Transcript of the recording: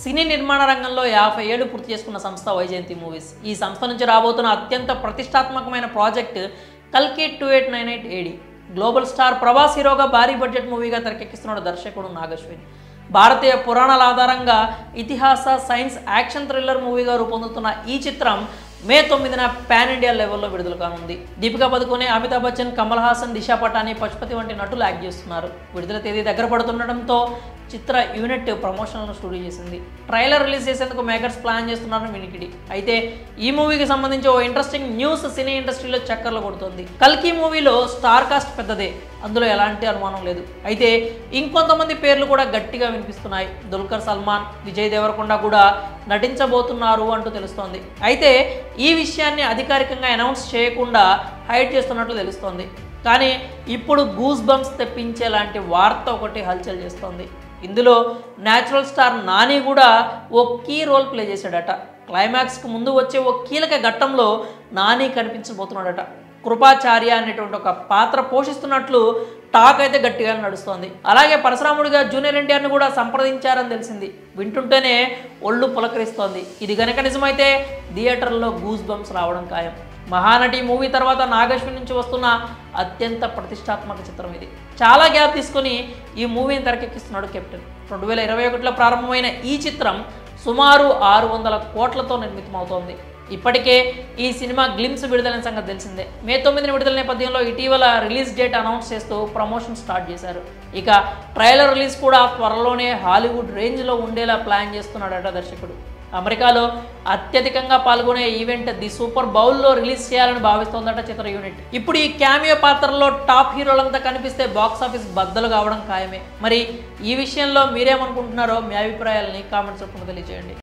సినీ నిర్మాణ రంగంలో 50 ఏళ్లు పూర్తి చేసుకున్న సంస్థ వైజయంతి మూవీస్. ఈ సంస్థ నుంచి రాబోతున్న అత్యంత ప్రతిష్టాత్మకమైన ప్రాజెక్ట్ కల్కి 2898 AD. గ్లోబల్ స్టార్ ప్రభాస్ హీరోగా భారీ బడ్జెట్ మూవీగా తెరకెక్కిస్తున్న దర్శకుడు నాగశ్విన్. భారతీయ పురాణాల ఆధారంగా ఇతిహాస, సైన్స్, యాక్షన్ థ్రిల్లర్ మూవీగా రూపొందుతున్న ఈ చిత్రం మే 9న పాన్ ఇండియా లెవెల్లో విడుదల కానుంది. దీపికా పదుకొనే, అమితాబ్ బచ్చన్, కమల్ హాసన్, దిశా పటాని, పశుపతి వంటి నటులు యాక్ట్ చేస్తున్నారు. విడుదల తేదీ దగ్గర పడుతుండటంతో చిత్ర యూనిట్ ప్రమోషన్లను స్టూడియో చేసింది. ట్రైలర్ రిలీజ్ చేసేందుకు మేకర్స్ ప్లాన్ చేస్తున్నారని వినికిడి. అయితే ఈ మూవీకి సంబంధించి ఓ ఇంట్రెస్టింగ్ న్యూస్ సినీ ఇండస్ట్రీలో చక్కర్లు కొడుతోంది. కల్కి మూవీలో స్టార్ కాస్ట్ పెద్దదే, అందులో ఎలాంటి అనుమానం లేదు. అయితే ఇంకొంతమంది పేర్లు కూడా గట్టిగా వినిపిస్తున్నాయి. దుల్కర్ సల్మాన్, విజయ్ దేవరకొండ కూడా నటించబోతున్నారు అంటూ తెలుస్తోంది. అయితే ఈ విషయాన్ని అధికారికంగా అనౌన్స్ చేయకుండా హైడ్ చేస్తున్నట్లు తెలుస్తోంది. కానీ ఇప్పుడు గూస్ బంప్స్ తెప్పించేలాంటి వార్త ఒకటి హల్చల్ చేస్తోంది. ఇందులో న్యాచురల్ స్టార్ నాని కూడా ఓ కీ రోల్ ప్లే చేశాడట. క్లైమాక్స్కి ముందు వచ్చే ఓ కీలక ఘట్టంలో నాని కనిపించబోతున్నాడట. కృపాచార్య అనేటువంటి ఒక పాత్ర పోషిస్తున్నట్లు టాక్ అయితే గట్టిగా నడుస్తోంది. అలాగే పరశురాముడిగా జూనియర్ ఎన్టీఆర్ని కూడా సంప్రదించారని తెలిసింది. వింటుంటేనే ఒళ్ళు పులకరిస్తోంది. ఇది గనక నిజమైతే థియేటర్లో గూస్ బంప్స్ రావడం ఖాయం. మహానటి మూవీ తర్వాత నాగశ్విన్ నుంచి వస్తున్న అత్యంత ప్రతిష్టాత్మక చిత్రం ఇది. చాలా గ్యాప్ తీసుకొని ఈ మూవీని తెరకెక్కిస్తున్నాడు కెప్టెన్. 2021లో ప్రారంభమైన ఈ చిత్రం సుమారు 600 కోట్లతో నిర్మితమవుతోంది. ఇప్పటికే ఈ సినిమా గ్లిమ్స్ విడుదలైన సంగతి తెలిసిందే. మే 9న విడుదల నేపథ్యంలో ఇటీవల రిలీజ్ డేట్ అనౌన్స్ చేస్తూ ప్రమోషన్ స్టార్ట్ చేశారు. ఇక ట్రైలర్ రిలీజ్ కూడా త్వరలోనే హాలీవుడ్ రేంజ్లో ఉండేలా ప్లాన్ చేస్తున్నాడట దర్శకుడు. అమెరికాలో అత్యధికంగా పాల్గొనే ఈవెంట్ ది సూపర్ బౌల్లో రిలీజ్ చేయాలని భావిస్తోందట చిత్ర యూనిట్. ఇప్పుడు ఈ క్యామియో పాత్రల్లో టాప్ హీరోలంతా కనిపిస్తే బాక్సాఫీస్ బద్దలు కావడం ఖాయమే. మరి ఈ విషయంలో మీరేమనుకుంటున్నారో మీ అభిప్రాయాలని కామెంట్స్ రూపంలో తెలియజేయండి.